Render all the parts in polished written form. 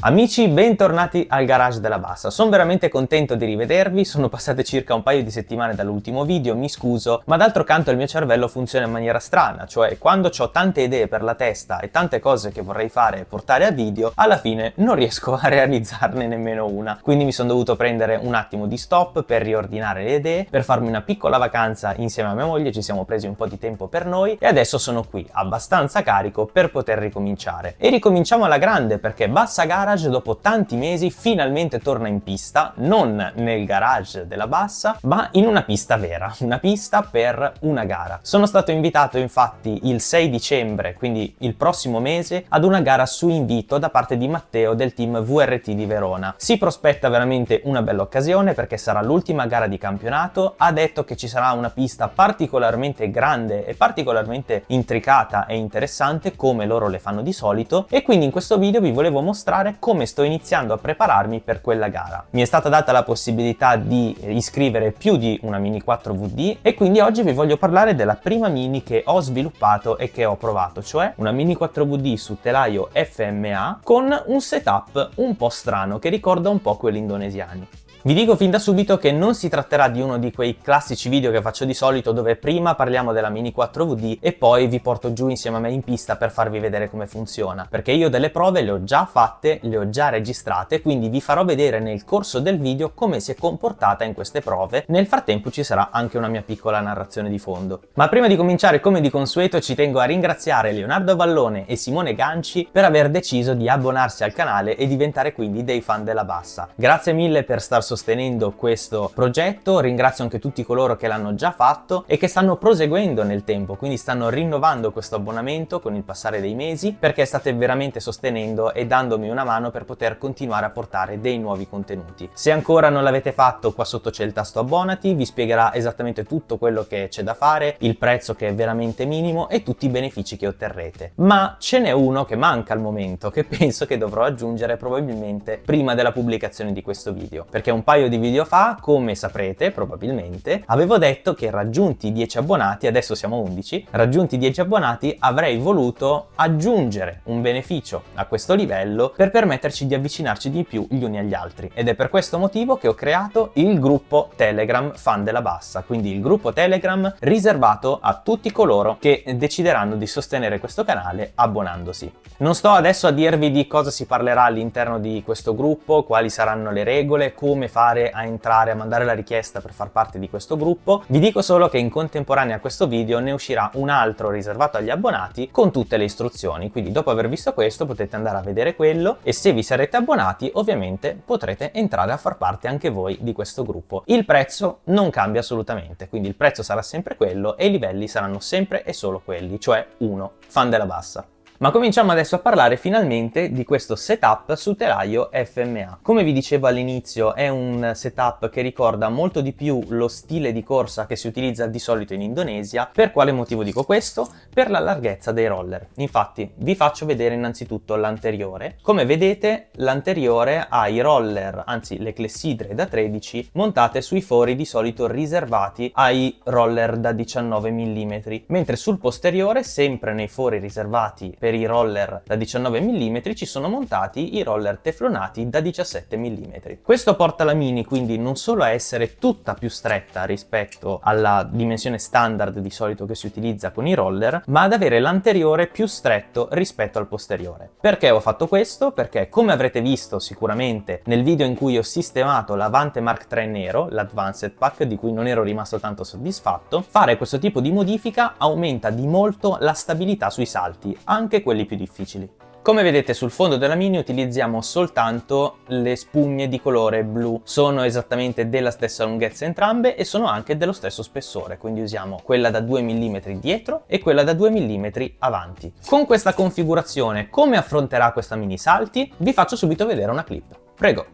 Amici, bentornati al garage della bassa. Sono veramente contento di rivedervi, sono passate circa un paio di settimane dall'ultimo video, mi scuso, ma d'altro canto il mio cervello funziona in maniera strana, cioè quando ho tante idee per la testa e tante cose che vorrei fare e portare a video, alla fine non riesco a realizzarne nemmeno una. Quindi mi sono dovuto prendere un attimo di stop per riordinare le idee, per farmi una piccola vacanza insieme a mia moglie, ci siamo presi un po' di tempo per noi e adesso sono qui, abbastanza carico per poter ricominciare. E ricominciamo alla grande perché Bassa Garage dopo tanti mesi finalmente torna in pista, non nel garage della Bassa, ma in una pista vera, una pista per una gara. Sono stato invitato infatti il 6 dicembre, quindi il prossimo mese, ad una gara su invito da parte di Matteo del team VRT di Verona. Si prospetta veramente una bella occasione perché sarà l'ultima gara di campionato, ha detto che ci sarà una pista particolarmente grande e particolarmente intricata e interessante come loro le fanno di solito e quindi in questo video vi volevo mostrare come sto iniziando a prepararmi per quella gara. Mi è stata data la possibilità di iscrivere più di una Mini 4VD e quindi oggi vi voglio parlare della prima Mini che ho sviluppato e che ho provato, cioè una Mini 4VD su telaio FMA con un setup un po' strano che ricorda un po' quelli indonesiani. Vi dico fin da subito che non si tratterà di uno di quei classici video che faccio di solito dove prima parliamo della Mini 4VD e poi vi porto giù insieme a me in pista per farvi vedere come funziona, perché io delle prove le ho già fatte, le ho già registrate, quindi vi farò vedere nel corso del video come si è comportata in queste prove. Nel frattempo ci sarà anche una mia piccola narrazione di fondo. Ma prima di cominciare, come di consueto, ci tengo a ringraziare Leonardo Vallone e Simone Ganci per aver deciso di abbonarsi al canale e diventare quindi dei fan della Bassa. Grazie mille per star sostenendo questo progetto, ringrazio anche tutti coloro che l'hanno già fatto e che stanno proseguendo nel tempo, quindi stanno rinnovando questo abbonamento con il passare dei mesi perché state veramente sostenendo e dandomi una mano per poter continuare a portare dei nuovi contenuti. Se ancora non l'avete fatto, qua sotto c'è il tasto abbonati, vi spiegherà esattamente tutto quello che c'è da fare, il prezzo che è veramente minimo e tutti i benefici che otterrete. Ma ce n'è uno che manca al momento, che penso che dovrò aggiungere probabilmente prima della pubblicazione di questo video, perché un paio di video fa, come saprete probabilmente, avevo detto che raggiunti 10 abbonati, adesso siamo 11, raggiunti 10 abbonati avrei voluto aggiungere un beneficio a questo livello per permetterci di avvicinarci di più gli uni agli altri ed è per questo motivo che ho creato il gruppo Telegram Fan della Bassa, quindi il gruppo Telegram riservato a tutti coloro che decideranno di sostenere questo canale abbonandosi. Non sto adesso a dirvi di cosa si parlerà all'interno di questo gruppo, quali saranno le regole, come fare a entrare, a mandare la richiesta per far parte di questo gruppo. Vi dico solo che in contemporanea a questo video ne uscirà un altro riservato agli abbonati con tutte le istruzioni, quindi dopo aver visto questo potete andare a vedere quello e se vi sarete abbonati ovviamente potrete entrare a far parte anche voi di questo gruppo. Il prezzo non cambia assolutamente, quindi il prezzo sarà sempre quello e i livelli saranno sempre e solo quelli, cioè 1, fan della Bassa. Ma cominciamo adesso a parlare finalmente di questo setup su telaio FMA. Come vi dicevo all'inizio è un setup che ricorda molto di più lo stile di corsa che si utilizza di solito in Indonesia. Per quale motivo dico questo? Per la larghezza dei roller. Infatti vi faccio vedere innanzitutto l'anteriore. Come vedete l'anteriore ha i roller, anzi le clessidre da 13 montate sui fori di solito riservati ai roller da 19 mm, mentre sul posteriore, sempre nei fori riservati per i roller da 19 mm, ci sono montati i roller teflonati da 17 mm. Questo porta la Mini quindi non solo a essere tutta più stretta rispetto alla dimensione standard di solito che si utilizza con i roller, ma ad avere l'anteriore più stretto rispetto al posteriore. Perché ho fatto questo? Perché come avrete visto sicuramente nel video in cui ho sistemato l'Avante Mark III nero, l'Advanced Pack, di cui non ero rimasto tanto soddisfatto, fare questo tipo di modifica aumenta di molto la stabilità sui salti, anche quelli più difficili. Come vedete sul fondo della Mini utilizziamo soltanto le spugne di colore blu, sono esattamente della stessa lunghezza entrambe e sono anche dello stesso spessore, quindi usiamo quella da 2 mm dietro e quella da 2 mm avanti. Con questa configurazione come affronterà questa Mini salti? Vi faccio subito vedere una clip. Prego!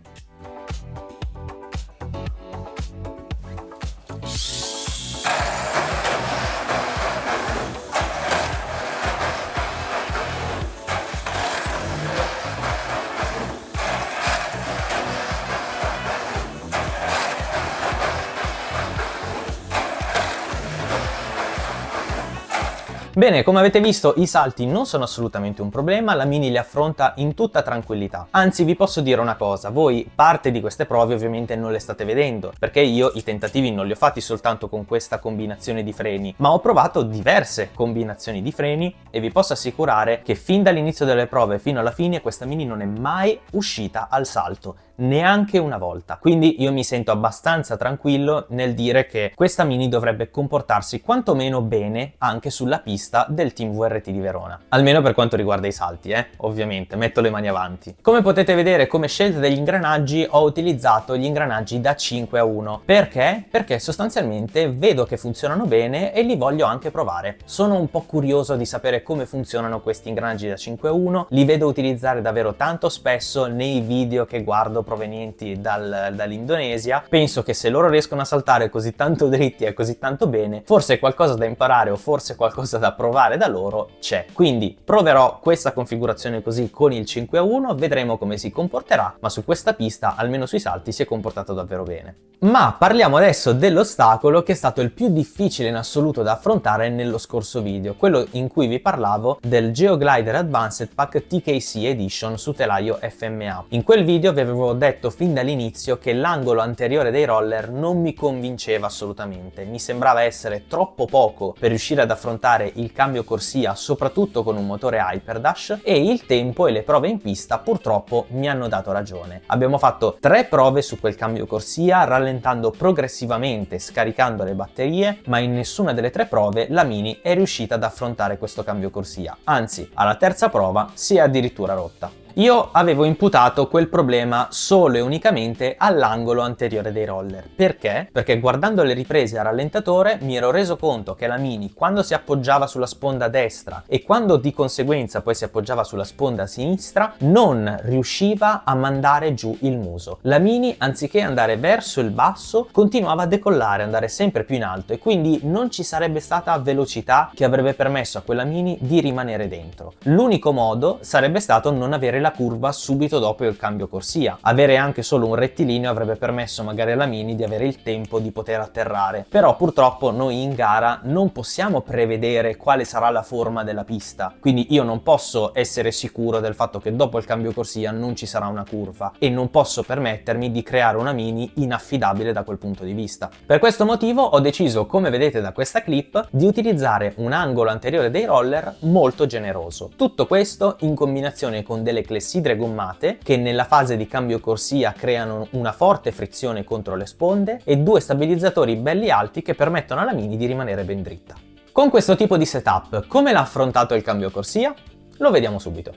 Bene, come avete visto i salti non sono assolutamente un problema, la Mini li affronta in tutta tranquillità. Anzi, vi posso dire una cosa, voi parte di queste prove ovviamente non le state vedendo, perché io i tentativi non li ho fatti soltanto con questa combinazione di freni, ma ho provato diverse combinazioni di freni e vi posso assicurare che fin dall'inizio delle prove fino alla fine questa Mini non è mai uscita al salto. Neanche una volta. Quindi io mi sento abbastanza tranquillo nel dire che questa Mini dovrebbe comportarsi quantomeno bene anche sulla pista del Team VRT di Verona. Almeno per quanto riguarda i salti, ovviamente, metto le mani avanti. Come potete vedere, come scelta degli ingranaggi ho utilizzato gli ingranaggi da 5-1. Perché? Perché sostanzialmente vedo che funzionano bene e li voglio anche provare. Sono un po' curioso di sapere come funzionano questi ingranaggi da 5-1, li vedo utilizzare davvero tanto spesso nei video che guardo provenienti dall'Indonesia. Penso che se loro riescono a saltare così tanto dritti e così tanto bene, forse qualcosa da imparare o forse qualcosa da provare da loro c'è. Quindi proverò questa configurazione così con il 5-1, vedremo come si comporterà, ma su questa pista, almeno sui salti, si è comportato davvero bene. Ma parliamo adesso dell'ostacolo che è stato il più difficile in assoluto da affrontare nello scorso video, quello in cui vi parlavo del Geoglider Advanced Pack TKC Edition su telaio FMA. In quel video vi avevo detto fin dall'inizio che l'angolo anteriore dei roller non mi convinceva assolutamente, mi sembrava essere troppo poco per riuscire ad affrontare il cambio corsia, soprattutto con un motore Hyperdash, e il tempo e le prove in pista purtroppo mi hanno dato ragione. Abbiamo fatto 3 prove su quel cambio corsia, rallentando progressivamente, scaricando le batterie, ma in nessuna delle 3 prove la Mini è riuscita ad affrontare questo cambio corsia, anzi alla terza prova si è addirittura rotta. Io avevo imputato quel problema solo e unicamente all'angolo anteriore dei roller. Perché? Perché guardando le riprese a rallentatore mi ero reso conto che la Mini, quando si appoggiava sulla sponda destra e quando di conseguenza poi si appoggiava sulla sponda sinistra, non riusciva a mandare giù il muso. La Mini, anziché andare verso il basso, continuava a decollare, andare sempre più in alto, e quindi non ci sarebbe stata velocità che avrebbe permesso a quella Mini di rimanere dentro. L'unico modo sarebbe stato non avere la curva subito dopo il cambio corsia. Avere anche solo un rettilineo avrebbe permesso magari alla Mini di avere il tempo di poter atterrare, però purtroppo noi in gara non possiamo prevedere quale sarà la forma della pista, quindi io non posso essere sicuro del fatto che dopo il cambio corsia non ci sarà una curva e non posso permettermi di creare una Mini inaffidabile da quel punto di vista. Per questo motivo ho deciso, come vedete da questa clip, di utilizzare un angolo anteriore dei roller molto generoso. Tutto questo in combinazione con delle clessidre gommate che nella fase di cambio corsia creano una forte frizione contro le sponde e 2 stabilizzatori belli alti che permettono alla Mini di rimanere ben dritta. Con questo tipo di setup, come l'ha affrontato il cambio corsia? Lo vediamo subito.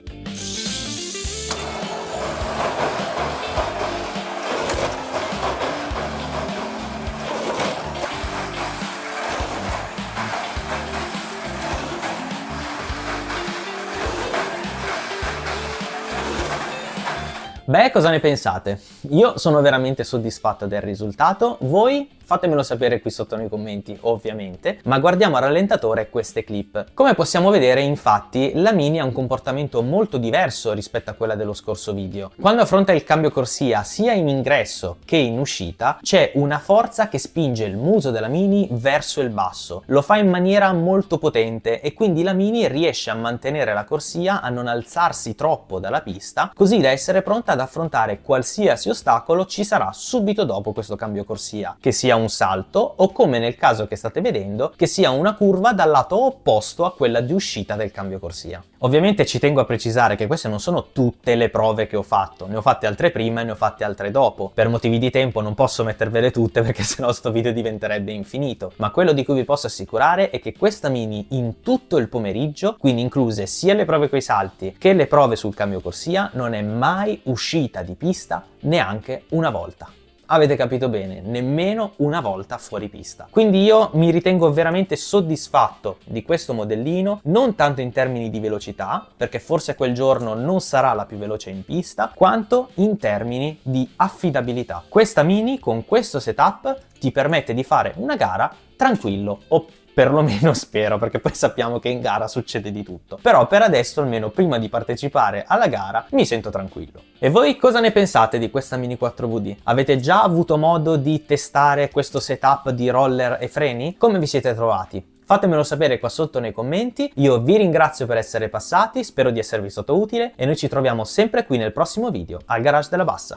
Beh, cosa ne pensate? Io sono veramente soddisfatto del risultato, voi? Fatemelo sapere qui sotto nei commenti, ovviamente, ma guardiamo a rallentatore queste clip. Come possiamo vedere, infatti, la Mini ha un comportamento molto diverso rispetto a quella dello scorso video. Quando affronta il cambio corsia, sia in ingresso che in uscita, c'è una forza che spinge il muso della Mini verso il basso. Lo fa in maniera molto potente e quindi la Mini riesce a mantenere la corsia, a non alzarsi troppo dalla pista, così da essere pronta ad affrontare qualsiasi ostacolo ci sarà subito dopo questo cambio corsia, che sia un salto o, come nel caso che state vedendo, che sia una curva dal lato opposto a quella di uscita del cambio corsia. Ovviamente ci tengo a precisare che queste non sono tutte le prove che ho fatto, ne ho fatte altre prima e ne ho fatte altre dopo. Per motivi di tempo non posso mettervele tutte perché sennò sto video diventerebbe infinito, ma quello di cui vi posso assicurare è che questa Mini in tutto il pomeriggio, quindi incluse sia le prove coi salti che le prove sul cambio corsia, non è mai uscita di pista neanche una volta. Avete capito bene, nemmeno una volta fuori pista. Quindi io mi ritengo veramente soddisfatto di questo modellino, non tanto in termini di velocità, perché forse quel giorno non sarà la più veloce in pista, quanto in termini di affidabilità. Questa Mini con questo setup ti permette di fare una gara tranquillo, o perlomeno spero, perché poi sappiamo che in gara succede di tutto. Però per adesso, almeno prima di partecipare alla gara, mi sento tranquillo. E voi cosa ne pensate di questa Mini 4VD? Avete già avuto modo di testare questo setup di roller e freni? Come vi siete trovati? Fatemelo sapere qua sotto nei commenti, io vi ringrazio per essere passati, spero di esservi stato utile e noi ci troviamo sempre qui nel prossimo video, al Garage della Bassa.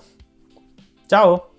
Ciao!